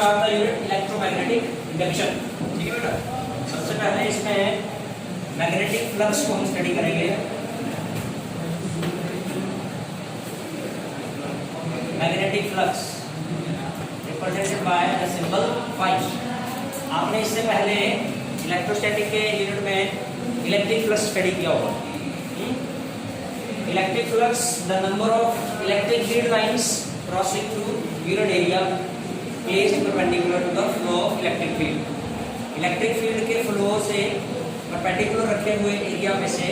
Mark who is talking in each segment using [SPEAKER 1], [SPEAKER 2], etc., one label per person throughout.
[SPEAKER 1] Start the unit electromagnetic induction. ठीक है बेटा, सबसे पहले इसमें मैग्नेटिक फ्लक्स को हम स्टडी करेंगे। Magnetic flux represented by the symbol phi। आपने इससे पहले इलेक्ट्रोस्टैटिक के यूनिट में इलेक्ट्रिक फ्लक्स स्टडी किया होगा। Electric flux the number of electric field lines crossing through unit area placed perpendicular to the flow of electric field. Electric field के flow से perpendicular रखे हुए एरिया में से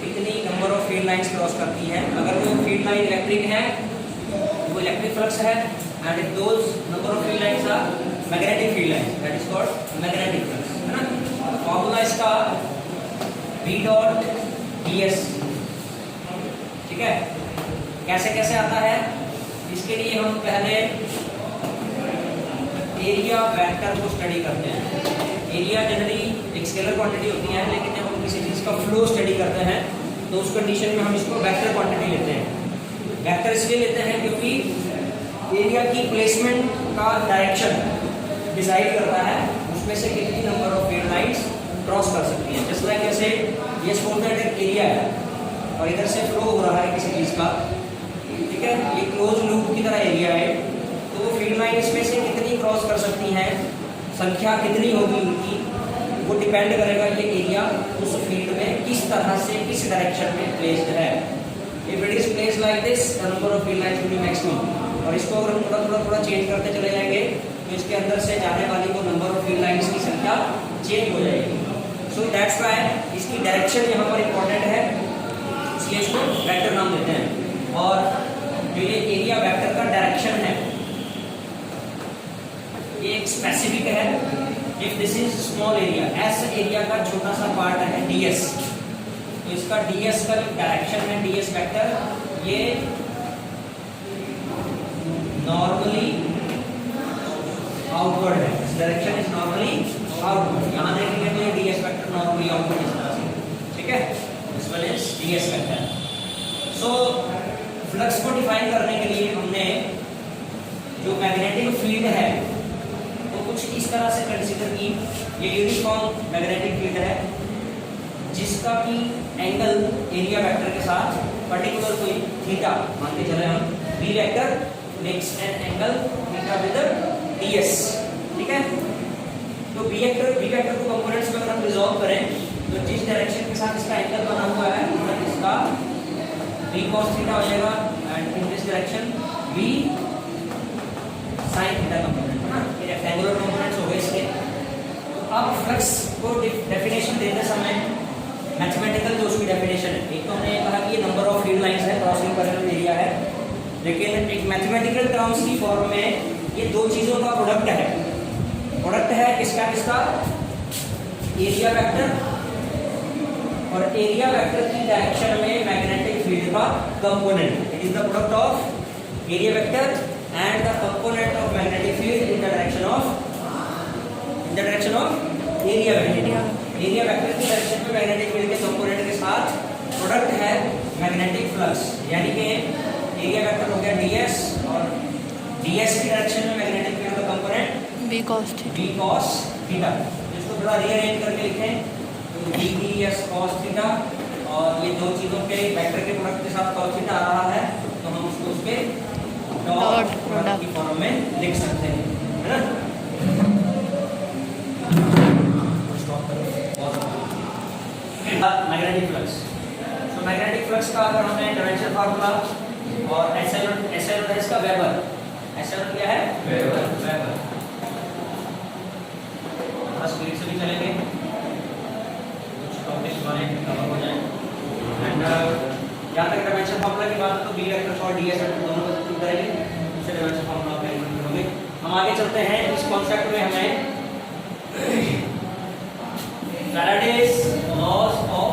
[SPEAKER 1] कितनी number of field lines cross करती है। अगर वो फील्ड लाइन इलेक्ट्रिक है वो इलेक्ट्रिक फ्लक्स है, and if those number of field lines are magnetic field lines, that is called magnetic flux, है ना। फॉर्मूला इसका V डॉट ds। ठीक है, कैसे कैसे आता है इसके लिए हम पहले एरिया वेक्टर को स्टडी करते हैं। एरिया जनरली एक स्केलर क्वांटिटी होती है, लेकिन जब हम किसी चीज़ का फ्लो स्टडी करते हैं तो उस कंडीशन में हम इसको वेक्टर क्वांटिटी लेते हैं। वेक्टर इसलिए लेते हैं क्योंकि एरिया की प्लेसमेंट का डायरेक्शन डिसाइड करता है उसमें से कितनी number of field lines cross कर सकती हैं। जस्ट लाइक जैसे ये स्पॉटेड एक एरिया है और इधर से फ्लो हो रहा है किसी चीज़ का, ठीक है, ये क्लोज लूप की तरह एरिया है, तो वो फील्ड लाइन इसमें से कितनी क्रॉस कर सकती हैं, संख्या कितनी होगी उनकी, वो डिपेंड करेगा ये एरिया उस फील्ड में किस तरह से किस डायरेक्शन में प्लेस्ड है। If it is placed like this the number of field lines will be maximum. और इसको अगर हम थोड़ा चेंज करते चले जाएंगे तो इसके अंदर से जाने वाली वो नंबर ऑफ फील्ड लाइंस की संख्या चेंज हो जाएगी। सो दैट्स व्हाई इसकी डायरेक्शन यहाँ पर इंपॉर्टेंट है, इसलिए इसको वेक्टर नाम देते हैं। और जो ये एरिया वेक्टर का डायरेक्शन है ये एक स्पेसिफिक है। If this is small area, ऐसा एरिया का छोटा सा पार्ट है ds, तो इसका ds का जो डायरेक्शन है ds वेक्टर ये नॉर्मली आउटवर्ड है। This direction is normally outward. यहाँ देखेंगे तो ये ds वेक्टर नॉर्मली आउटवर्ड इस तरह से, ठीक है, this one is ds vector. So flux को डिफाइन करने के लिए हमने जो मैग्नेटिक फील्ड है वो कुछ इस तरह से कंसीडर की। ये यूनिफॉर्म मैग्नेटिक फील्ड है जिसका कि एंगल एरिया वेक्टर के साथ पर्टिकुलर कोई थीटा मान के चले हम, v vector makes an angle theta with ds। ठीक है, तो v वेक्टर को कंपोनेंट्स में अगर हम रिजॉल्व करें तो जिस डायरेक्शन के साथ इसका एंगल बना हुआ है मतलब इसका v cos थीटा हो जाएगा, and in this direction v sin theta component है ना, ये रेक्टेंगुलर कंपोनेंट्स हो गए इसके। तो अब फ्लक्स को डेफिनेशन देते समय मैथमेटिकल जो उसकी डेफिनेशन है, एक तो हमने कहा कि ये नंबर ऑफ फील्ड लाइंस है, क्रॉसिंग करने एरिया है, लेकिन एक मैथमेटिकल टर्म्स की फॉर्म में ये दो चीज़ों का प्रोडक्ट है। प्रोडक्ट है किसका किसका, एरिया वेक्टर और एरिया वेक्टर की डायरेक्शन में मैग्नेटिक फील्ड का component. It is the product of area vector and the component of magnetic field in the direction of area vector. Area vector की direction में magnetic field के component के साथ product है magnetic flux, यानी कि area vector हो गया ds और ds की डायरेक्शन में मैग्नेटिक फील्ड का कंपोनेंट
[SPEAKER 2] v cos
[SPEAKER 1] थीटा। इसको थोड़ा रीअरेंज करके लिखें तो ds cos थीटा, और ये दो चीज़ों के वेक्टर के प्रोडक्ट के साथ cos थीटा आ रहा है तो हम उसको उसके डॉट प्रोडक्ट की फॉर्म में लिख सकते हैं, है ना। मैग्नेटिक फ्लक्स, तो मैग्नेटिक फ्लक्स का अगर हमें डायमेंशन फार्मूला और SL होता है इसका वेबर। SL क्या है, वेबर। बस स्पीड से भी चलेंगे कुछ टॉपिक्स हमारे कवर हो जाए। एंड जहाँ तक डायमेंशन फार्मूला की बात है तो v वेक्टर और ds वेक्टर दोनों को सब्स्टिट्यूट करेंगे, उससे डायमेंशन फार्मूला का कैलकुलेट करोगे। हम आगे चलते हैं, इस कॉन्सेप्ट में हमें Faraday's laws of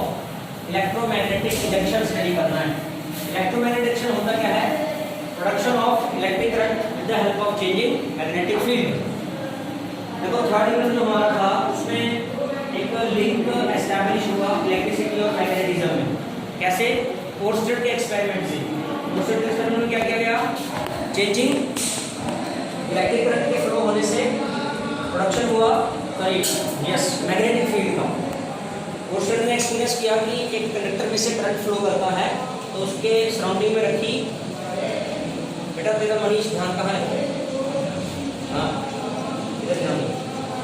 [SPEAKER 1] electromagnetic induction study करना है। इलेक्ट्रोमैग्नेटिक इंडक्शन होता क्या है, production of electric current with the help of changing magnetic field. देखो थर्ड यूनिट जो हमारा था उसमें एक लिंक एस्टैब्लिश हुआ इलेक्ट्रिसिटी और मैग्नेटिज्म में। कैसे, ओर्स्टेड के एक्सपेरिमेंट से। ओर्स्टेड के एक्सपेरिमेंट में क्या किया गया, चेंजिंग इलेक्ट्रिक करंट के फ्लो होने से प्रोडक्शन हुआ, सॉरी यस, मैग्नेटिक फील्ड का। वो स्टूडेंट ने एक्सपीरियंस किया कि एक कंडक्टर में से करंट फ्लो करता है, तो उसके सराउंडिंग में रखी, बेटा तेरा मनीष ध्यान कहाँ है, हाँ इधर ध्यान दो।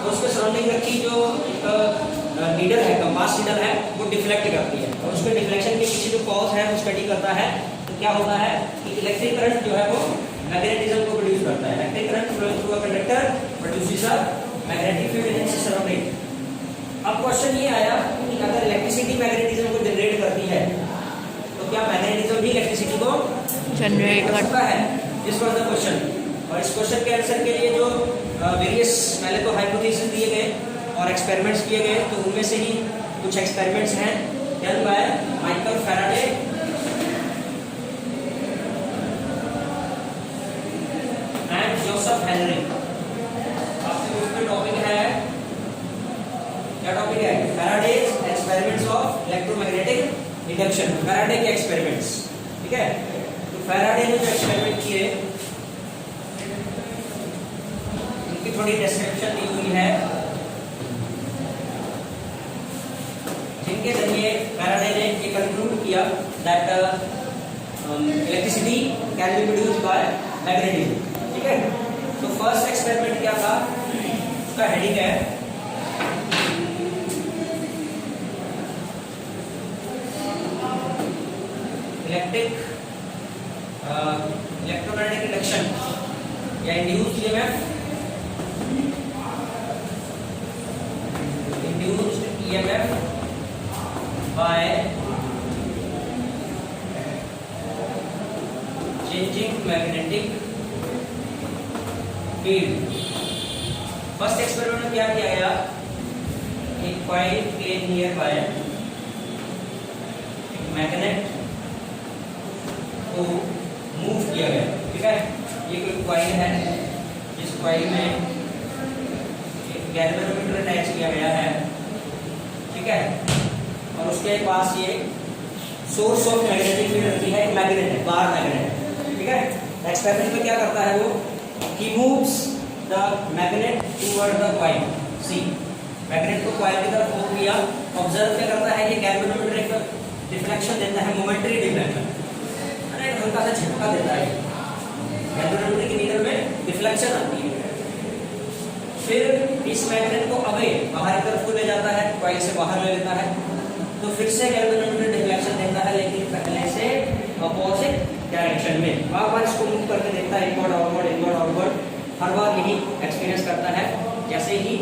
[SPEAKER 1] तो उसके सराउंडिंग रखी जो नीडल है, कंपास नीडल है, वो डिफ्लेक्ट करती है, और उसके डिफ्लेक्शन के पीछे जो कॉज है वो स्टडी करता है। तो क्या होता है कि इलेक्ट्रिक करंट जो है वो मैग्नेटिज्म को प्रोड्यूस करता है। Electric current flowing through a conductor produces a magnetic field in its surrounding. अब क्वेश्चन ये आया कि अगर इलेक्ट्रिसिटी मैग्नेटिज्म को जनरेट करती है, तो क्या मैग्नेटिज्म भी इलेक्ट्रिसिटी को
[SPEAKER 2] जनरेट
[SPEAKER 1] कर सकता है? This was the question. और इस क्वेश्चन के आंसर के लिए जो वेरियस पहले तो हाइपोथेसिस दिए गए और एक्सपेरिमेंट्स किए गए, तो उनमें से ही कुछ एक्सपेरिमेंट्स हैं done by Michael Faraday and Joseph Henry. आपके बुक में टॉपिक है, क्या टॉपिक है? Faraday's experiments of electromagnetic induction, Faraday के एक्सपेरिमेंट्स। ठीक है, तो फैराडे ने जो एक्सपेरिमेंट किए उनकी थोड़ी डिस्क्रिप्शन दी हुई है, जिनके जरिए फैराडे ने ये कंक्लूड किया that electricity can be produced by magnetism. ठीक है, तो फर्स्ट एक्सपेरिमेंट क्या था, उसका हेडिंग है इलेक्ट्रोमैग्नेटिक इंडक्शन या induced EMF, induced EMF by changing magnetic field। First experiment में क्या किया गया, एक कॉइल के नियर बाय एक मैग्नेट को मूव किया गया। ठीक है, ये कोई कॉइल है, जिस कॉइल में एक गैल्वेनोमीटर अटैच किया गया है। ठीक है, और उसके पास ये सोर्स ऑफ मैग्नेटिक फील्ड रखी है, एक मैग्नेट है, बार मैग्नेट। ठीक है, एक्सपेरिमेंट में क्या करता है वो, he moves the magnet toward the coil. See, magnet को कॉइल की तरफ मूव किया, ऑब्जर्व क्या करता है, ये गैल्वेनोमीटर एक डिफ्लेक्शन देता है, मोमेंटरी डिफ्लेक्शन, एक हल्का सा झटका देता है, गैल्वेनोमीटर की नीडल में डिफ्लेक्शन आती है। फिर इस मैग्नेट को अवे बाहर की तरफ को ले जाता है, कॉइल से बाहर ले लेता है, तो फिर से गैल्वेनोमीटर डिफ्लेक्शन देता है, लेकिन पहले से अपोजिट डायरेक्शन में। बार बार इसको मूव करके देखता है, इनवर्ड आउटवर्ड इनवर्ड आउटवर्ड, हर बार यही एक्सपीरियंस करता है। जैसे ही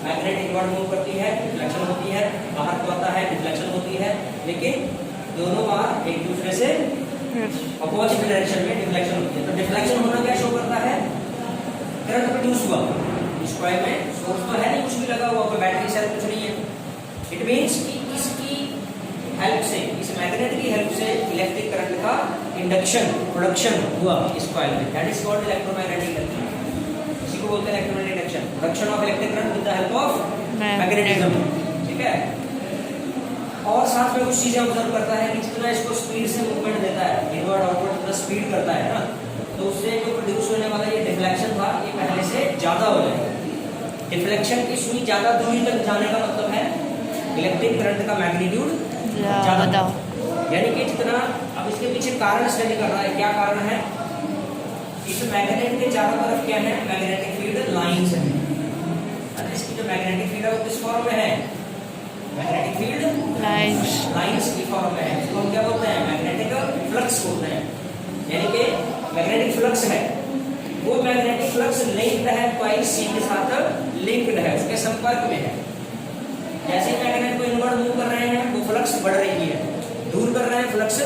[SPEAKER 1] मैग्नेट इनवर्ड मूव करती है, डिफ्लेक्शन होती है, बाहर को आता है, डिफ्लेक्शन होती है, लेकिन दोनों बार एक दूसरे से अपोजिट डायरेक्शन में डिफ्लेक्शन होती है। तो डिफ्लेक्शन होना क्या शो करता है, करंट प्रोड्यूस हुआ। इस कॉइल में सोर्स तो है नहीं, कुछ भी लगा हुआ, कोई बैटरी सेल कुछ नहीं है। इट मीन्स कि इसकी हेल्प से, इस मैग्नेट की हेल्प से इलेक्ट्रिक करंट का इंडक्शन प्रोडक्शन हुआ इस कॉइल में, that is called electromagnetic induction. इसी को बोलते हैं electromagnetic induction, production of electric current with the help of magnetism. ठीक है, और साथ में कुछ चीजें ऑब्जर्व करता है कि जितना इसको स्पीड से मूवमेंट देता है, इनवर्ड आउटवर्ड जितना स्पीड करता है ना, तो उससे जो प्रोड्यूस होने वाला ये डिफ्लेक्शन था, ये पहले से ज्यादा हो जाएगा। डिफ्लेक्शन की सुई ज्यादा दूरी तक जाने का मतलब है इलेक्ट्रिक करंट का मैग्नीट्यूड ज्यादा, यानी कि जितना। अब इसके पीछे कारण स्टडी कर रहा है, क्या कारण है, इस मैग्नेट के चारों तरफ क्या है, मैग्नेटिक फील्ड लाइंस है। इसकी जो मैग्नेटिक फील्ड है वो किस फॉर्म में है, मैग्नेटिक फील्ड लाइंस की फॉर्म में है। इसको हम क्या बोलते हैं, मैग्नेटिक फ्लक्स बोलते हैं, यानी कि मैग्नेटिक फ्लक्स है। वो मैग्नेटिक फ्लक्स लिंक्ड है कॉइल सी के साथ, लिंक्ड है, उसके संपर्क में है। जैसे ही मैग्नेट को इनवर्ड मूव कर रहे हैं, वो फ्लक्स बढ़ रही है, दूर कर रहे हैं, फ्लक्स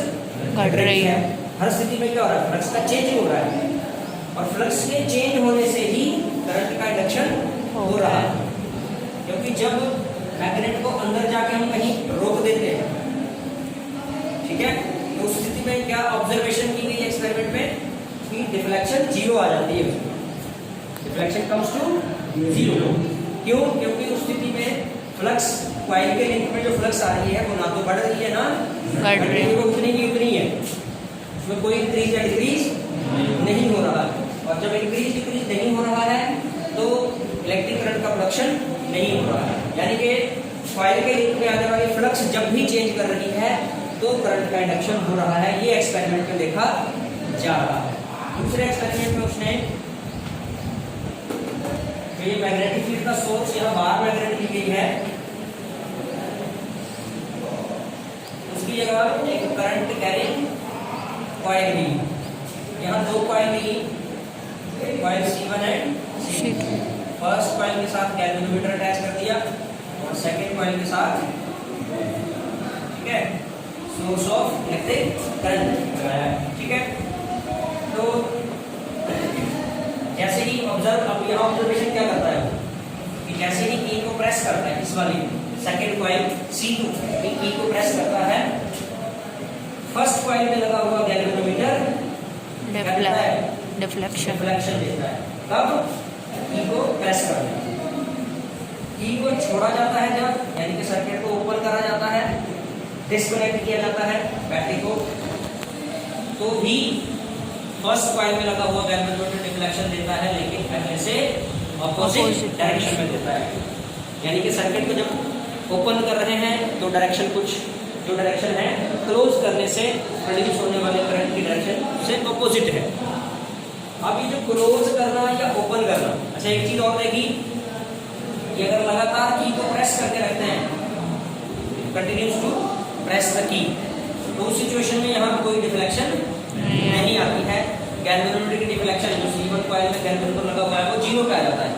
[SPEAKER 1] घट रही है। हर स्थिति में क्या हो रहा है, फ्लक्स का चेंज हो रहा है, और फ्लक्स के चेंज होने से ही करंट का इंडक्शन हो रहा है। क्योंकि जब मैग्नेट को अंदर जाके हम कहीं रोक देते हैं, ठीक है, तो उस स्थिति में क्या ऑब्जर्वेशन की गई एक्सपेरिमेंट में कि डिफ्लेक्शन जीरो आ जाती है, डिफ्लेक्शन कम्स टू जीरो। क्यों, क्योंकि उस स्थिति में फ्लक्स कॉइल के लिंक में जो फ्लक्स आ रही है वो ना तो बढ़ रही है ना घट रही है, वो उतनी की उतनी है, उसमें कोई इंक्रीज या डिक्रीज नहीं हो रहा है। और जब इंक्रीज डिक्रीज नहीं हो रहा है तो इलेक्ट्रिक करंट का प्रोडक्शन नहीं हो रहा है। यानी कि कॉइल के लिंक में आने वाली फ्लक्स जब भी चेंज कर रही है तो करंट का इंडक्शन हो रहा है। ये एक्सपेरिमेंट में देखा जा रहा है। दूसरे एक्सपेरिमेंट में उसने ये मैग्नेटिक फील्ड का सोर्स यहाँ बाहर मैग्नेट ली गई है, उसकी जगह एक करंट कैरिंग कॉइल ली। यहाँ दो कॉइल ली, coil C1 and C2। First coil के साथ गैल्वेनोमीटर अटैच कर दिया और सेकंड कॉइल के साथ, ठीक है, सोर्स ऑफ इलेक्ट्रिक करंट लगाया है। ठीक है, तो जैसे ही ऑब्जर्व, अब यहाँ ऑब्जर्वेशन क्या करता है कि जैसे ही की को प्रेस करता है, इस वाली सेकंड कॉइल C2 की को प्रेस करता है, फर्स्ट कॉइल में लगा हुआ गैल्वेनोमीटर
[SPEAKER 2] डिफ्लेक्शन
[SPEAKER 1] देता है। कब की को प्रेस करता है, की को छोड़ा जाता है जब, यानी कि सर्किट को ओपन करा जाता है, डिस्कनेक्ट किया जाता है बैटरी को, तो भी फर्स्ट कॉइल में लगा हुआ गैल्वेनोमीटर डिफ्लेक्शन देता है, लेकिन पहले से ऑपोजिट डायरेक्शन में देता है। यानी कि सर्किट को जब ओपन कर रहे हैं तो डायरेक्शन कुछ, जो डायरेक्शन है क्लोज करने से प्रोड्यूस होने वाले करंट की डायरेक्शन से ऑपोजिट है। अब ये जो क्लोज करना या ओपन करना, अच्छा एक चीज और रहेगी कि अगर लगातार की को प्रेस करके रखते हैं, continuous to press the key, तो उस सिचुएशन में यहाँ कोई डिफ्लेक्शन नहीं आती है। गैल्वेनोमीटर की डिफ्लेक्शन जो C1 कॉइल में गैल्वेनोमीटर लगा हुआ है वो जीरो पे आ जाता है।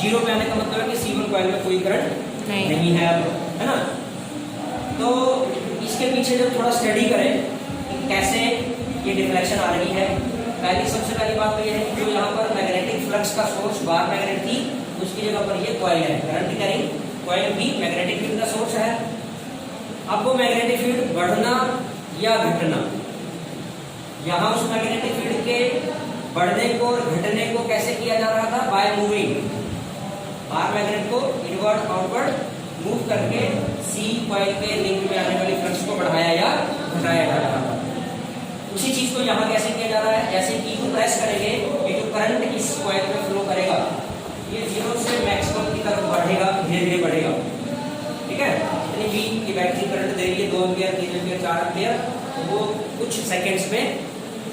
[SPEAKER 1] जीरो पे आने का मतलब है कि C1 कॉइल में कोई करंट नहीं है अब, है ना। तो इसके पीछे जब थोड़ा स्टडी करें कि कैसे ये डिफ्लेक्शन आ रही है, सबसे पहली बात तो ये है कि जो यहाँ पर मैग्नेटिक फ्लक्स का सोर्स बार मैग्नेट थी, उसकी जगह पर ये कॉइल है, करंट कैरिंग कॉइल भी मैग्नेटिक फील्ड का सोर्स है। अब वो मैग्नेटिक फील्ड बढ़ना या घटना, यहाँ उस मैग्नेटिक फील्ड के बढ़ने को और घटने को कैसे किया जा रहा था, बाय मूविंग, बार मैग्नेट को इनवर्ट आउटवर्ड मूव करके C कॉइल के लिंक में आने वाली फ्लक्स को बढ़ाया या घटाया जा रहा था। उसी चीज को यहाँ कैसे किया जा रहा है, जैसे की को प्रेस करेंगे, ये जो करंट इस कॉइल में फ्लो करेगा ये जीरो से मैक्सिमम की तरफ बढ़ेगा, धीरे धीरे बढ़ेगा। ठीक है, यानी V की बैटरी करंट दे रही है 2 एम्पीयर, 3 एम्पीयर, 4 एम्पीयर, तो वो कुछ सेकेंड्स में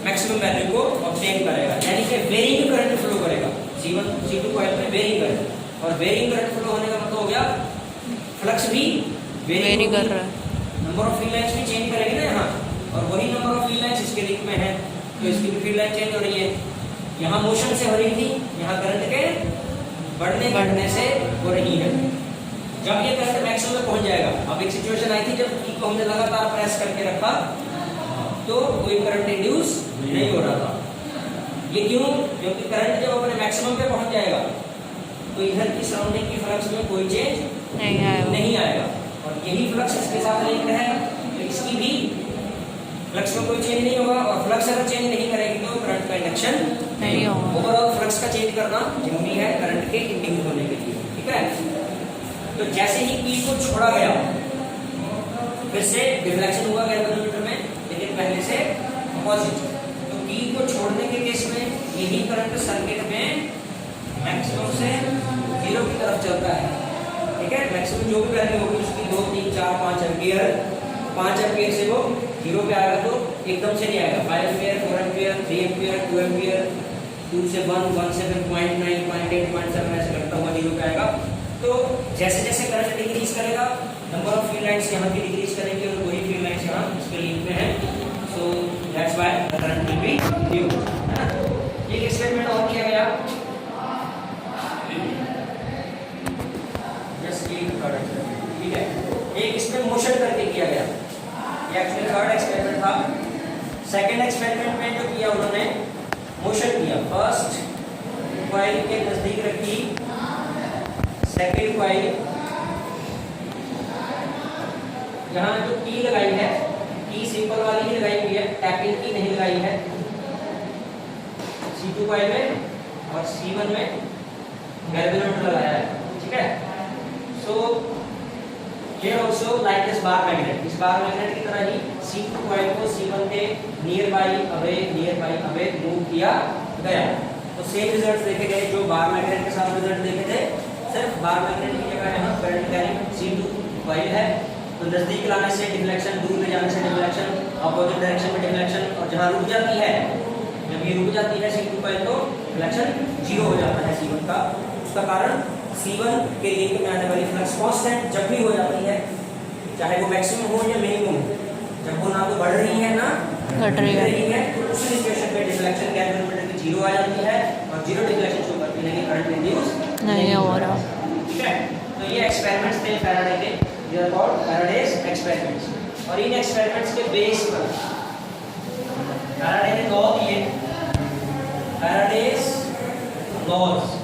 [SPEAKER 1] मैक्सिमम वैल्यू को ऑब्टेन करेगा, यानी कि वेरिंग करंट फ्लो करेगा C1 C2 कॉइल में वेरिंग करंट, और वेरिंग करंट फ्लो होने का मतलब हो गया फ्लक्स भी वेरी कर रहा है, नंबर ऑफ फील्ड लाइंस भी चेंज करेगी ना यहाँ, और वही नंबर ऑफ फील्ड लाइंस इसके लिंक में है, तो इसकी भी फील्ड लाइन चेंज हो रही है। यहाँ मोशन से हो रही थी, यहाँ करंट के बढ़ने घटने से हो रही है। जब ये करंट मैक्सिमम में पहुंच जाएगा, अब एक सिचुएशन आई थी जब की को हमने लगातार प्रेस करके रखा तो कोई करंट इंड्यूस नहीं हो रहा था। ये क्यों? क्योंकि करंट जब अपने मैक्सिमम पे पहुंच जाएगा तो इधर की सराउंडिंग की फ्लक्स में कोई चेंज नहीं आएगा, और यही फ्लक्स इसके साथ लिंक्ड है, तो इसकी भी फ्लक्स में कोई चेंज नहीं होगा, और फ्लक्स अगर चेंज नहीं करेगी तो करंट का इंडक्शन नहीं होगा। ओवरऑल फ्लक्स का चेंज करना जरूरी है करंट के इंड्यूस होने के लिए। ठीक है, तो जैसे ही की को छोड़ा गया फिर से डिफ्लेक्शन हुआ गैल्वेनोमीटर में, लेकिन पहले से अपोजिट। तो की को छोड़ने के केस में यही करंट सर्किट में मैक्सिमम से जीरो की तरफ चलता है। ठीक है, मैक्सिमम जो भी वैल्यू होगी उसकी 2, 3, 4, 5 एम्पीयर, 5 एम्पीयर से वो जीरो पे आएगा, तो एकदम से नहीं आएगा। 5 एम्पीयर, 4 एम्पीयर, 3 एम्पीयर, 2 एम्पीयर, 2 से 1, 1 से 0.9, 0.8, 0.7 ऐसे करता हुआ जीरो पे आएगा। तो जैसे जैसे करंट डिक्रीज करेगा, नंबर ऑफ फील्ड लाइंस यहाँ की डिक्रीज करेंगे, और वही फील्ड लाइंस यहाँ इसके लिंक में है, so that's why the current will be due. एक एक्सपेरिमेंट और किया गया, जस्ट एक करंट, ठीक है, एक इसमें मोशन करके किया गया, ये एक्चुअली थर्ड एक्सपेरिमेंट था। सेकंड एक्सपेरिमेंट में जो किया उन्होंने मोशन किया, फर्स्ट कॉइल के नजदीक रखी सेकंड कॉइल, यहाँ जो की लगाई है, की सिंपल वाली ही लगाई हुई है, टैपिंग की नहीं लगाई है, C2 कॉइल में और C1 में गैल्वेनोमीटर लगाया है। ठीक है, so here also like this bar magnet, इस बार मैग्नेट की तरह ही C2 कॉइल को C1 के नियर बाई अवे मूव किया गया, तो सेम रिजल्ट देखे गए जो बार मैग्नेट के साथ रिजल्ट देखे थे सिर्फ बार मैग्नेट की जगह है ना करंट कैरिंग C2 कॉइल है, तो नजदीक लाने से डिफ्लेक्शन, दूर ले जाने से डिफ्लेक्शन, अपोजिट डायरेक्शन में डिफ्लेक्शन, और जहाँ रुक जाती है, जब ये रुक जाती है C2 कॉइल तो डिफ्लेक्शन 0 हो जाता है C1 का। उसका कारण C1 के लिंक में आने वाली फ्लक्स कांस्टेंट जब भी हो जाती है, चाहे वो मैक्सिमम हो या मिनिमम, जब वो ना तो बढ़ रही है ना
[SPEAKER 2] घट रही
[SPEAKER 1] है, तो उस सिचुएशन पे डिफ्लेक्शन कैलकुलेटर की 0 आ जाती है और 0 डिफ्लेक्शन शो करती है कि करंट इंड्यूस
[SPEAKER 2] नहीं हो रहा।
[SPEAKER 1] ठीक है, तो ये एक्सपेरिमेंट्स थे फैराडे के, ये आर कॉल्ड फैराडेज एक्सपेरिमेंट्स। और इन एक्सपेरिमेंट्स के बेस पर फैराडे ने लॉ दिए, Faraday's laws.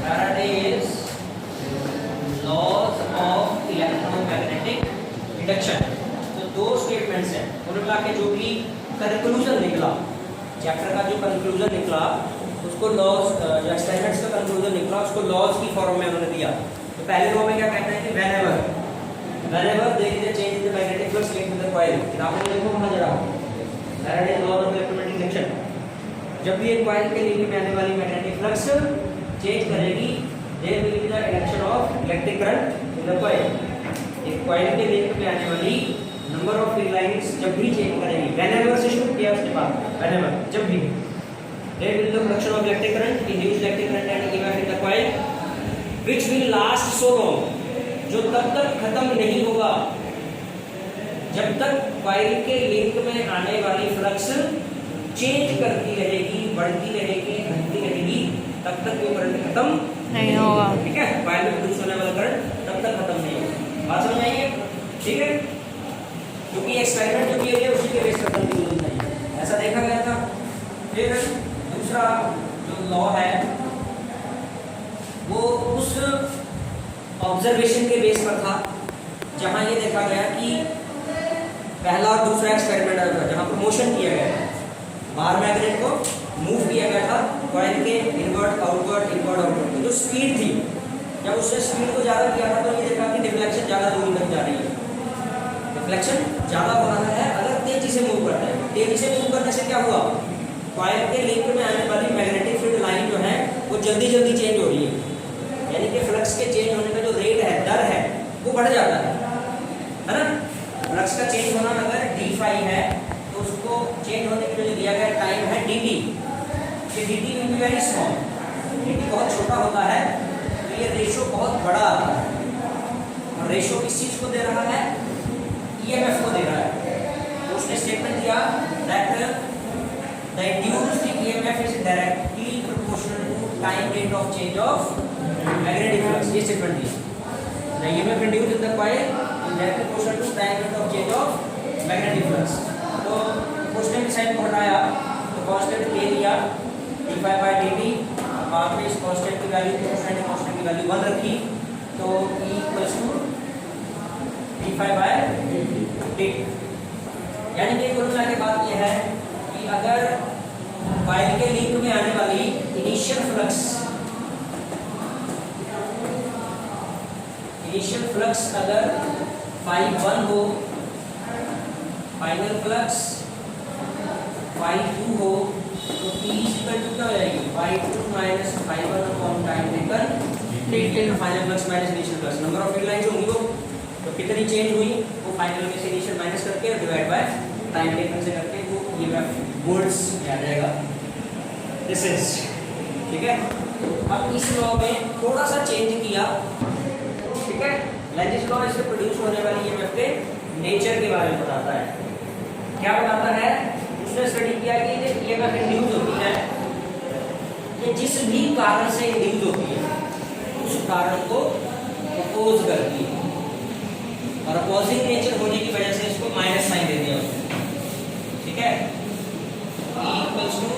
[SPEAKER 1] Faraday's laws of electromagnetic induction. तो दो स्टेटमेंट्स हैं, उन्होंने मिला के जो भी कंक्लूजन निकला, चैप्टर का जो कंक्लूजन निकला उसको लॉज, जो एक्सपेरिमेंट्स का कंक्लूजन निकला उसको लॉज की फॉर्म में उन्होंने दिया। तो पहले लॉ में क्या कहते हैं कि whenever there is a change in the magnetic flux linked to the coil, किताबों में देखो वहाँ जरा Faraday's law of electromagnetic induction, जब भी एक कॉइल के लिंक में आने वाली मैग्नेटिक फ्लक्स चेंज करेगी, there will be the induction of electric current in the coil. एक कॉइल के लिंक में आने वाली नंबर ऑफ फील्ड लाइंस जब भी चेंज करेगी, whenever से शुरू किया उसके बाद, whenever जब भी, there will be the production of electric current, induced electric current and EMF in the coil, which will last so long, जो तब तक खत्म नहीं होगा जब तक कॉइल के लिंक में आने वाली फ्लक्स चेंज करती रहेगी, बढ़ती रहेगी, घटती रहेगी, तब तक वो करंट खत्म
[SPEAKER 2] नहीं होगा।
[SPEAKER 1] ठीक है, कॉइल में प्रोड्यूस होने वाला करंट तब तक खत्म नहीं होगा। बात समझ आइए? ठीक है, क्योंकि एक्सपेरिमेंट जो किए गए उसी के बेस पर कंक्लूजन नहीं, ऐसा देखा गया था। फिर दूसरा जो लॉ है वो उस ऑब्जर्वेशन के बेस पर था जहां ये देखा गया कि पहला और दूसरा एक्सपेरिमेंट था जहां प्रमोशन किया गया था, बार मैग्नेट को मूव किया गया था कॉइल के इनवर्ट आउटवर्ड की जो स्पीड थी, जब उसने स्पीड को ज़्यादा किया था तो ये देखा कि डिफ्लेक्शन ज़्यादा दूर तक जा रही है, डिफ्लेक्शन ज़्यादा हो रहा है अगर तेजी से मूव करता है। तेजी से मूव करने से क्या हुआ, कॉइल के लिंक में आने वाली मैग्नेटिक फील्ड लाइन जो है वो जल्दी जल्दी चेंज हो रही है, यानी कि फ्लक्स के चेंज होने का जो रेट है, दर है, वो बढ़ जाता है ना। फ्लक्स का चेंज होना अगर d5 है तो उसको चेंज होने के लिए दिया गया टाइम है dt, कि dt will be very small, dt बहुत छोटा होता है तो ये रेशो बहुत बड़ा आता है, और रेशो किस चीज़ को दे रहा है, EMF को दे रहा है। तो उसने स्टेटमेंट दिया that the induced EMF is directly proportional to time rate of change of magnetic flux। ये स्टेटमेंट दिया, the EMF induced in the coil is directly proportional to time rate of change of magnetic flux। तो constant sign को हटाया तो constant K लिया d5/dt, बाद में इस कांस्टेंट की वैल्यू कांस्टेंट की वैल्यू 1 रखी तो E = d5/dt। यानी कि कुल मिला के बात यह है कि अगर कॉइल के लिंक में आने वाली इनिशियल फ्लक्स अगर phi1 हो, फाइनल फ्लक्स phi2 हो, तो P इक्वल टू क्या हो जाएगी, phi2 minus phi1 upon time taken, final flux minus initial flux, number of field lines होंगी वो तो कितनी चेंज हुई वो फाइनल में से इनिशियल माइनस करके डिवाइड बाय टाइम टेकन से करके वो EMF वोल्ट्स में आ जाएगा। दिस इज ठीक है। अब इस लॉ में थोड़ा सा चेंज किया, ठीक है। लेंजिस लॉ इससे प्रोड्यूस होने वाली EMF के नेचर के बारे में बताता है। क्या बताता है, उसने स्टडी किया कि ये EMF इंड्यूस होती है, ये जिस भी कारण से इंड्यूस होती है उस कारण को अपोज करती है, और अपोजिंग नेचर होने की वजह से इसको माइनस साइन दे दिया उसने, ठीक है। E equals to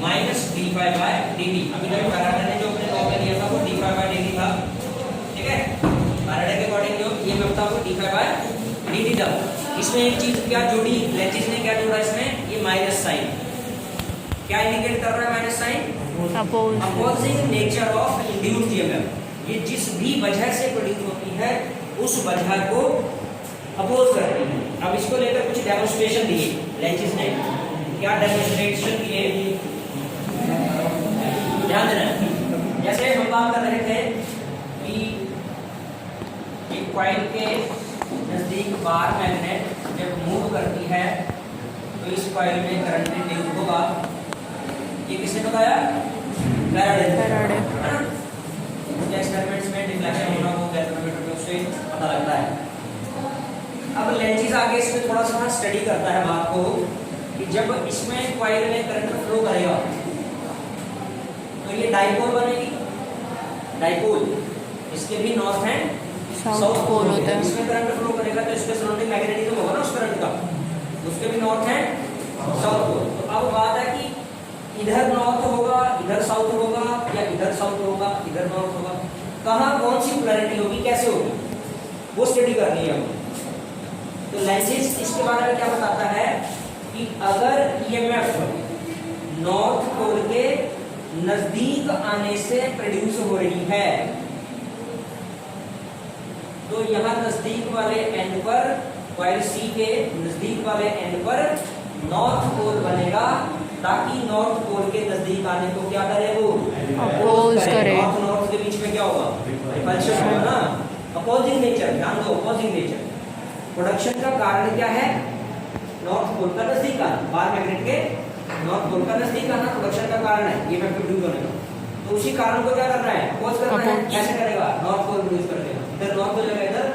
[SPEAKER 1] minus d5/dt। अभी जब फैराडे ने जो अपने लॉ में दिया था वो d5/dt था, ठीक है। फैराडे के अकॉर्डिंग जो EMF था वो d5/dt था। इसमें एक चीज क्या जोड़ी, लेंजिस ने क्या जोड़ा इसमें, ये माइनस साइन क्या इंडिकेट कर रहा है, minus sign opposing nature of induced EMF। ये जिस भी वजह से प्रोड्यूस होती है उस वजह को अपोज करती है। अब इसको लेकर कुछ डेमोन्स्ट्रेशन दिए लेंजिस ने, क्या डेमोन्स्ट्रेशन दिए, ध्यान देना है। जैसे हम बात कर रहे थे कि एक कॉइल के नजदीक बार मैग्नेट जब मूव करती है तो इस कॉइल में करंट इंड्यूस होगा। ये किसने बताया? फैराडे। एक्सपेरिमेंट्स में डिफ्लेक्शन होना वो गैल्वेनोमीटर में उससे पता लगता है। अब लेंजिस आगे इसमें थोड़ा सा स्टडी करता है बात को कि जब इसमें कॉइल में करंट फ्लो करेगा तो ये डाइपोल बनेगी। डाइपोल इसके भी नॉर्थ एंड साउथ पोल होते हैं। इसमें करंट फ्लो करेगा तो इसके सराउंडिंग मैग्नेटिज्म होगा ना उस करंट का, उसके भी नॉर्थ एंड साउथ पोल। तो अब बात है कि इधर नॉर्थ होगा, इधर साउथ होगा, या इधर साउथ होगा, इधर नॉर्थ होगा, कहाँ कौन सी पोलैरिटी होगी, कैसे होगी, वो स्टडी करनी है हमको। तो लेंसिस इसके बारे में क्या बताता है कि अगर ईएमएफ नॉर्थ पोल के नजदीक आने से प्रोड्यूस हो रही है तो यहाँ नजदीक वाले एंड पर, कॉइल सी के नजदीक वाले एंड पर नॉर्थ पोल बनेगा, ताकि नॉर्थ पोल के नजदीक आने को क्या करे, वो
[SPEAKER 2] अपोज करे।
[SPEAKER 1] नॉर्थ के बीच में क्या होगा, रिपल्शन होगा ना, अपोजिंग नेचर। ध्यान दो, अपोजिंग नेचर। प्रोडक्शन का कारण क्या है? नॉर्थ पोल का नजदीक आना, बार मैग्नेट के नॉर्थ पोल का नजदीक आना प्रोडक्शन का कारण है, ये मैं प्रोड्यूस होने का। तो उसी कारण को क्या करना है, अपोज करना है। कैसे करेगा? नॉर्थ पोल प्रोड्यूस कर देगा। इधर नॉर्थ पोल जगह इधर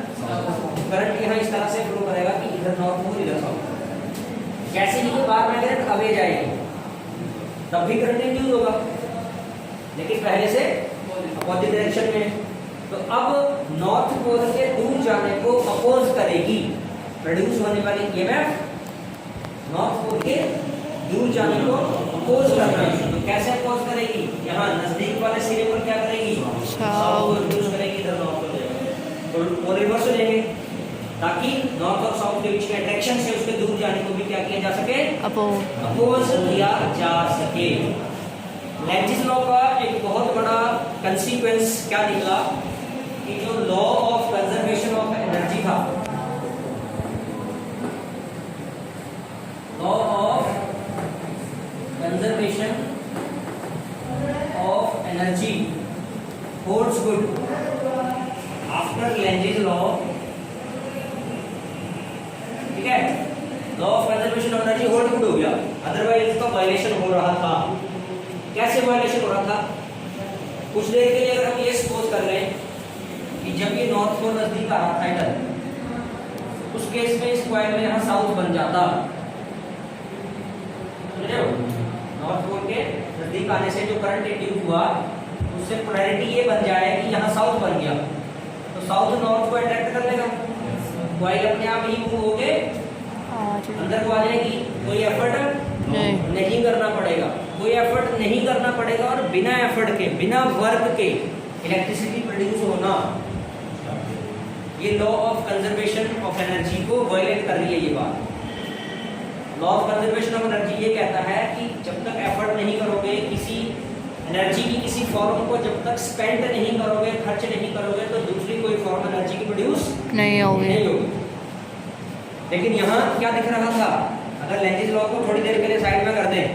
[SPEAKER 1] करंट यहाँ इस तरह से फ्लो करेगा कि इधर नॉर्थ पोल इधर साउथ। कैसे ही बार मैग्नेट अवे जाएगी तब भी करंट इंड्यूस होगा, लेकिन पहले से अपोजिट डायरेक्शन में। तो अब नॉर्थ पोल के दूर जाने को अपोज करेगी, प्रोड्यूस होने वाली ईएमएफ नॉर्थ पोल के दूर जाने को अपोज करना है। तो कैसे अपोज करेगी? यहाँ नजदीक वाले सिरे पर क्या करेगी, साउथ प्रोड्यूस करेगी, इधर नॉर्थ हो जाएगा। तो पोल रिवर्स हो जाएंगे ताकि नॉर्थ और साउथ के बीच में अट्रैक्शन से उसके दूर जाने को भी क्या किया जा सके, अपोज किया जा सके। लेंजिस लॉ का एक बहुत बड़ा कंसीक्वेंस क्या निकला कि जो law of conservation of energy था, law of conservation of energy holds good after Lenz's law. ठीक है, law of conservation of energy hold good हो गया, अदरवाइज इसका वायलेशन हो रहा था। कैसे वायलेशन हो रहा था? कुछ देर के लिए अगर हम ये सपोज कर लें कि जब ये नॉर्थ पोल नजदीक आ रहा था इधर, उस केस में इस कॉइल में यहाँ साउथ बन जाता। समझ रहे हो? नॉर्थ पोल के नजदीक आने से जो करंट इंड्यूस हुआ उससे पोलैरिटी ये बन जाए कि यहाँ साउथ बन गया, तो साउथ नॉर्थ को अट्रैक्ट कर लेगा, कॉइल अपने आप ही मूव होके अंदर को आ जाएगी। कोई एफर्ट नहीं करना पड़ेगा, कोई एफर्ट नहीं करना पड़ेगा, और बिना एफर्ट के, बिना वर्क के इलेक्ट्रिसिटी प्रोड्यूस होना। ये law of conservation of energy को वायलेट कर रही है ये बात। Law of conservation of energy ये कहता है कि जब तक एफर्ट नहीं करोगे, किसी एनर्जी की किसी फॉर्म को जब तक स्पेंड नहीं करोगे, खर्च नहीं करोगे, तो दूसरी कोई फॉर्म एनर्जी की प्रोड्यूस नहीं होगी। लेकिन यहाँ क्या दिख रहा था, अगर लेंजिस लॉ को थोड़ी देर के लिए साइड में कर दें,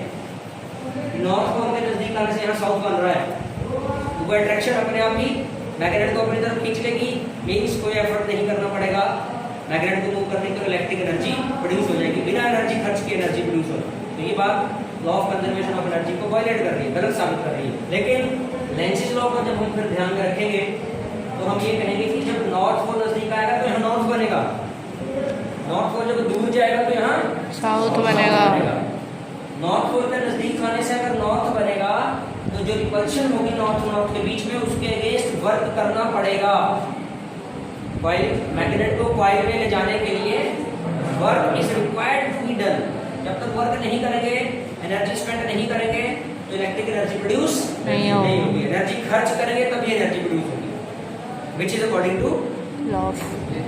[SPEAKER 1] नॉर्थ पोल के नजदीक आने से यहाँ साउथ बन रहा है, तो वो अट्रैक्शन अपने आप ही मैग्नेट को अपनी तरफ खींच लेगी, मींस कोई एफर्ट नहीं करना पड़ेगा, मैग्नेट को मूव करने की इलेक्ट्रिक एनर्जी प्रोड्यूस हो जाएगी, बिना एनर्जी खर्च की एनर्जी प्रोड्यूस हो। तो ये बात law of conservation of energy को वायलेट कर रही है, गलत साबित कर रही है। लेकिन लेंजिस लॉ को जब हम फिर ध्यान में रखेंगे तो हम ये कहेंगे कि जब नॉर्थ पोल नजदीक आएगा तो यहाँ नॉर्थ बनेगा, नॉर्थ पोल जब दूर जाएगा तो यहाँ
[SPEAKER 2] साउथ बनेगा।
[SPEAKER 1] नॉर्थ पोल के नजदीक आने से अगर नॉर्थ बनेगा तो जो रिपल्शन होगी नॉर्थ नॉर्थ के बीच में, उसके अगेंस्ट वर्क करना पड़ेगा। कॉइल मैग्नेट को कॉइल में ले जाने के लिए work is required to be done. जब तक वर्क नहीं करेंगे, एनर्जी स्पेंड नहीं करेंगे, तो इलेक्ट्रिक एनर्जी प्रोड्यूस नहीं होगी। एनर्जी खर्च करेंगे तभी एनर्जी प्रोड्यूस होगी, which is according to
[SPEAKER 2] law of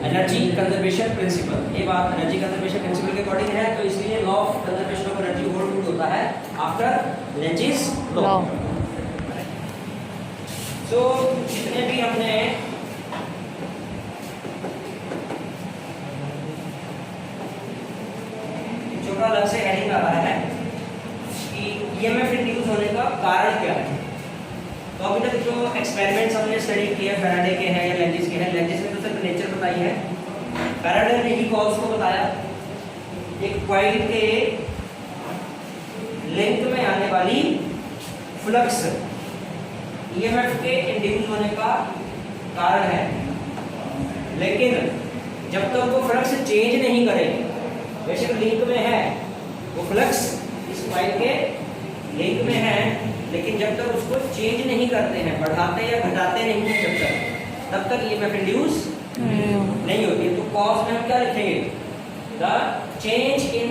[SPEAKER 1] energy conservation principle. ये बात एनर्जी कंजर्वेशन प्रिंसिपल के अकॉर्डिंग है, तो इसलिए law of conservation of energy hold good होता है आफ्टर लेंजिस लॉ। सो जितने भी हमने छोटा अलग से हेडिंग आ रहा है कि ईएमएफ इंड्यूस होने का कारण क्या है, तो अभी तक जो एक्सपेरिमेंट्स हमने स्टडी किए फैराडे के हैं या लेंजिस के हैं, लेंजिस ने तो सिर्फ नेचर बताई है, फैराडे ने ही कॉज को बताया। एक कॉइल के लिंक में आने वाली फ्लक्स ईएमएफ के इंड्यूस होने का कारण है, लेकिन जब तक वो फ्लक्स चेंज नहीं करेगी, बेशक लिंक में है वो फ्लक्स इस कॉइल के लिंक में है, लेकिन जब तक उसको चेंज नहीं करते हैं, बढ़ाते या घटाते नहीं हैं जब तक, तब तक ईएमएफ इंड्यूस नहीं होती है। तो कॉज में हम क्या लिखेंगे? The change in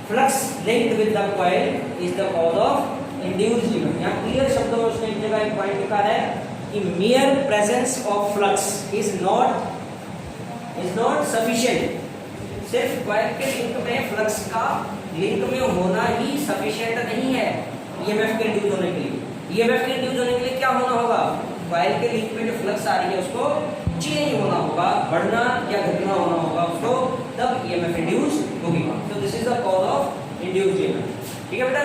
[SPEAKER 1] flux linked with the coil is the cause of induced EMF. यहाँ क्लियर शब्दों में उसने एक जगह एक पॉइंट लिखा है कि mere presence of flux is not sufficient। सिर्फ कॉइल के लिंक में फ्लक्स का लिंक में होना ही सफिशिएंट नहीं है ईएमएफ के इंड्यूस होने के लिए। ईएमएफ के इंड्यूस होने के लिए क्या होना होगा? कॉइल के लिंक में जो फ्लक्स आ रही है उसको चेंज होना होगा, बढ़ना या घटना होना होगा उसको, तब ईएमएफ इंड्यूस होगी। तो this is the cause of induced EMF. ठीक है बेटा?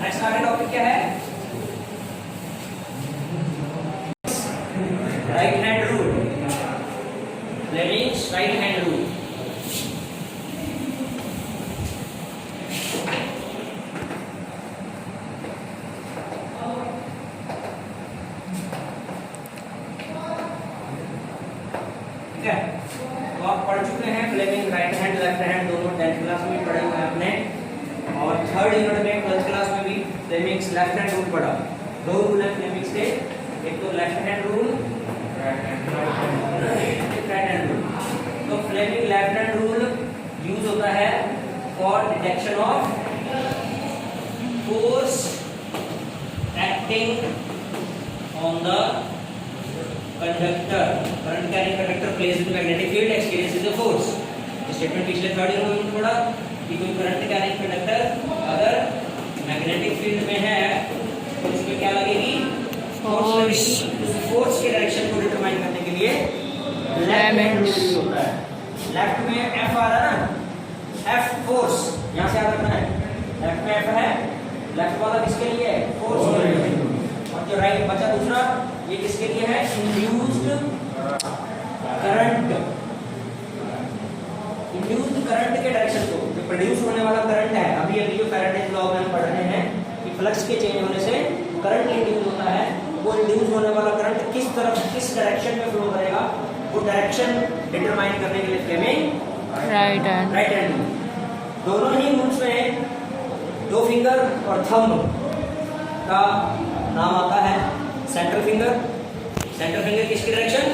[SPEAKER 1] नेक्स्ट आगे टॉपिक क्या है? Right hand rule, Fleming's right hand rule. ठीक है, तो आप पढ़ चुके हैं Fleming right hand left hand दोनों 10th क्लास में पढ़े हुए हैं आपने, और 3rd यूनिट में 12th क्लास में भी फ्लेमिंग्स लेफ्ट हैंड रूल पढ़ा। दो रूल है फ्लेमिंग्स के, एक तो left hand rule, right hand rule. तो Fleming left hand rule use होता है for detection of force acting on the conductor. Current carrying conductor place in magnetic field experiences the force. Statement पिछले 3rd unit में पढ़ा कि कोई current carrying conductor अगर magnetic field में है तो इसमें क्या लगेगी? फोर्स लगेगी। उस फोर्स के डायरेक्शन को डिटरमाइन करने के लिए लेफ्ट हैंड रूल होता है। लेफ्ट में एफ आ रहा है ना, एफ फोर्स यहां से याद रखना है। लेफ्ट में एफ है, लेफ्ट वाला किसके लिए है? फोर्स के लिए। और जो राइट बचा दूसरा, ये किसके लिए है? Induced current. इंड्यूस्ड करंट के डायरेक्शन को, जो प्रोड्यूस होने वाला करंट है, अभी अभी जो फैराडेज लॉ में हम पढ़ रहे हैं कि फ्लक्स के चेंज होने से करंट इंड्यूस होता है, वो इंड्यूस होने वाला करंट किस तरफ, किस डायरेक्शन में फ्लो करेगा, वो डायरेक्शन डिटरमाइन करने के लिए फ्लेमिंग राइट हैंड रूल। दोनों ही रूल्स में दो फिंगर और थंब का नाम आता है। सेंट्रल फिंगर, सेंट्रल फिंगर किसकी direction?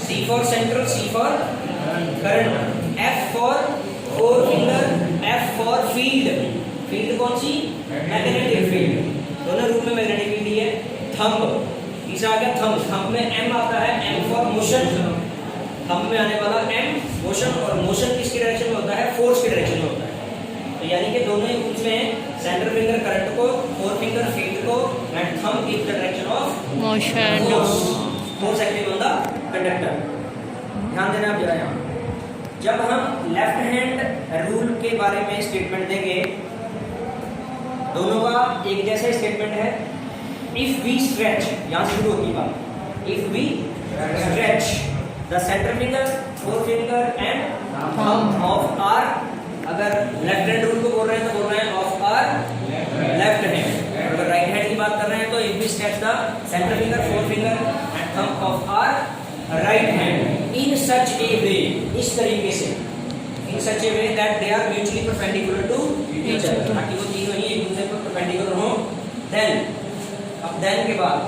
[SPEAKER 1] C for central, C for current. F for fore finger, F for field. Field कौन सी? Magnetic field. दोनों रूप में मैग्नेटिक फील्ड ही है। थंब, तीसरा आ गया थंब। थंब में एम आता है, एम फॉर मोशन। थंब में आने वाला एम मोशन, और मोशन किसकी डायरेक्शन में होता है? फोर्स की डायरेक्शन में होता है। तो यानी कि दोनों ही रूल्स में सेंट्रल फिंगर करंट को, फोर फिंगर फील्ड को, and thumb gives the direction of
[SPEAKER 2] motion.
[SPEAKER 1] Force acting on the conductor. ध्यान देना आप जरा यहाँ, जब हम लेफ्ट हैंड रूल के बारे में स्टेटमेंट देंगे, दोनों का एक जैसा स्टेटमेंट है। इफ वी स्ट्रेच, यहां से शुरू होती है बात। If we stretch the central finger, fore finger and thumb of our, अगर लेफ्ट हैंड रूल को बोल रहे हैं तो बोल रहे हैं ऑफ आर लेफ्ट हैंड। अगर राइट हैंड की बात कर रहे हैं तो if we stretch the central finger, fore finger and thumb of our right hand in such a way, इस तरीके से, in such a way that they are mutually perpendicular to each other, ताकि वो तीनों ही एक दूसरे पर परपेंडिकुलर हो। देन, अब देन के बाद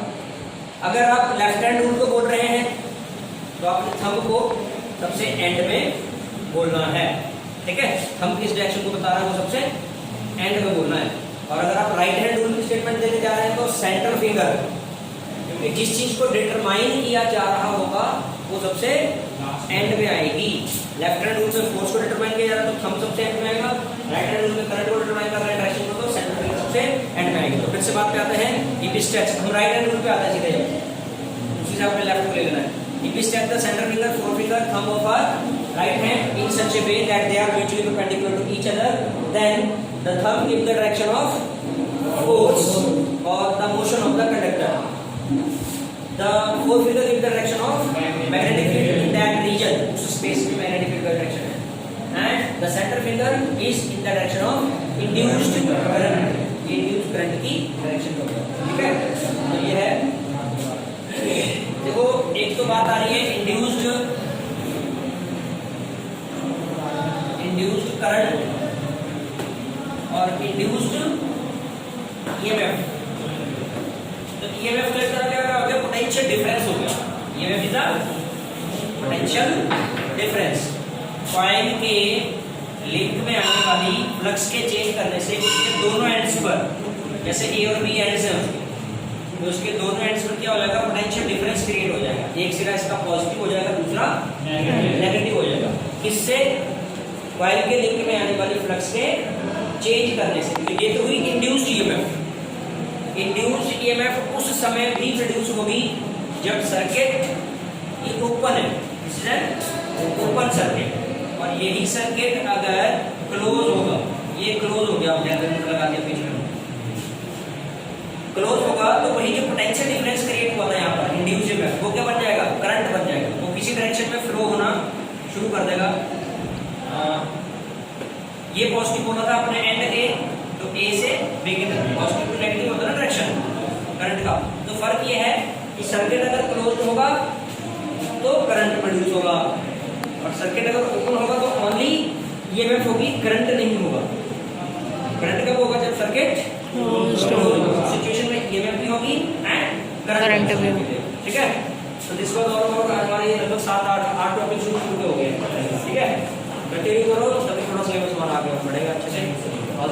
[SPEAKER 1] अगर आप लेफ्ट हैंड रूल को बोल रहे हैं तो आपने थंब को सबसे एंड में बोलना है। ठीक है, थंब किस डायरेक्शन को बता रहा है वो सबसे एंड में बोलना है। और अगर आप राइट हैंड रूल की स्टेटमेंट देने जा रहे हैं तो सेंट्रल फिंगर, क्योंकि जिस चीज को डिटरमाइन किया जा रहा होगा वो सबसे एंड में आएगी। लेफ्ट हैंड रूल में फोर्स को डिटरमाइन किया जा रहा है तो थंब सबसे एंड में आएगा। राइट हैंड रूल में करंट को डिटरमाइन कर रहे हैं डायरेक्शन को, तो सेंट्रल फिंगर सबसे एंड में आएगी। तो फिर से बात पे आते हैं, इफ स्ट्रेच, हम राइट हैंड रूल पे आते हैं सीधे, उसी से आपने लेफ्ट को ले लेना है। If we step the center finger, forefinger, thumb of our right hand in such a way that they are mutually perpendicular to each other, then The thumb gives the direction of force or the motion of the conductor. The forefinger gives the direction of magnetic field in that region. उस space में magnetic field का direction है. And the center finger is in the direction of induced current. ये induced current की direction होगा. ठीक है? तो ये है. देखो एक तो बात आ रही है induced current और induced EMF. तो EMF का तरह क्या हो गया? पोटेंशियल डिफरेंस हो गया. EMF is the potential difference. Coil के लिंक में आने वाली फ्लक्स के चेंज करने से उसके दोनों एंड्स पर, जैसे ए और बी एंड्स हैं उसके, तो उसके दोनों एंड्स पर क्या हो जाएगा? पोटेंशियल डिफरेंस क्रिएट हो जाएगा. एक सिरा इसका पॉजिटिव हो जाएगा, दूसरा नेगेटिव हो जाएगा. किससे? कॉइल के लिंक में आने वाली फ्लक्स के चेंज करने से. तो ये तो हुई इंड्यूस्ड ईएमएफ. इंड्यूस्ड ईएमएफ उस समय भी प्रोड्यूस होगी जब सर्किट ये ओपन है. This is open circuit. और यही सर्किट अगर क्लोज होगा, ये क्लोज हो गया, हमने लगा दिया बीच में, क्लोज होगा तो वही जो पोटेंशियल डिफरेंस क्रिएट हुआ था यहाँ पर इंड्यूस्ड ईएमएफ, वो क्या बन जाएगा? करंट बन जाएगा. वो किसी डायरेक्शन में फ्लो होना शुरू कर देगा. ये पॉजिटिव होना था अपने एंड ए, तो ए से बिगिन पॉजिटिव टू नेगेटिव होता है ना डायरेक्शन करंट का. तो फर्क ये है कि सर्किट अगर क्लोज होगा तो करंट प्रोड्यूस होगा, और सर्किट अगर ओपन होगा तो ओनली ईएमएफ होगी, करंट नहीं होगा. करंट कब होगा? जब सर्किट क्लोज होगा. सिचुएशन में ईएमएफ भी होगी एंड करंट भी होगी. ठीक है? तो दिस वाज ऑल अबाउट हमारे लगभग 7-8 टॉपिक शुरू हो गए. ठीक है? कंटिन्यू करो, तभी थोड़ा सिलेबस हमारा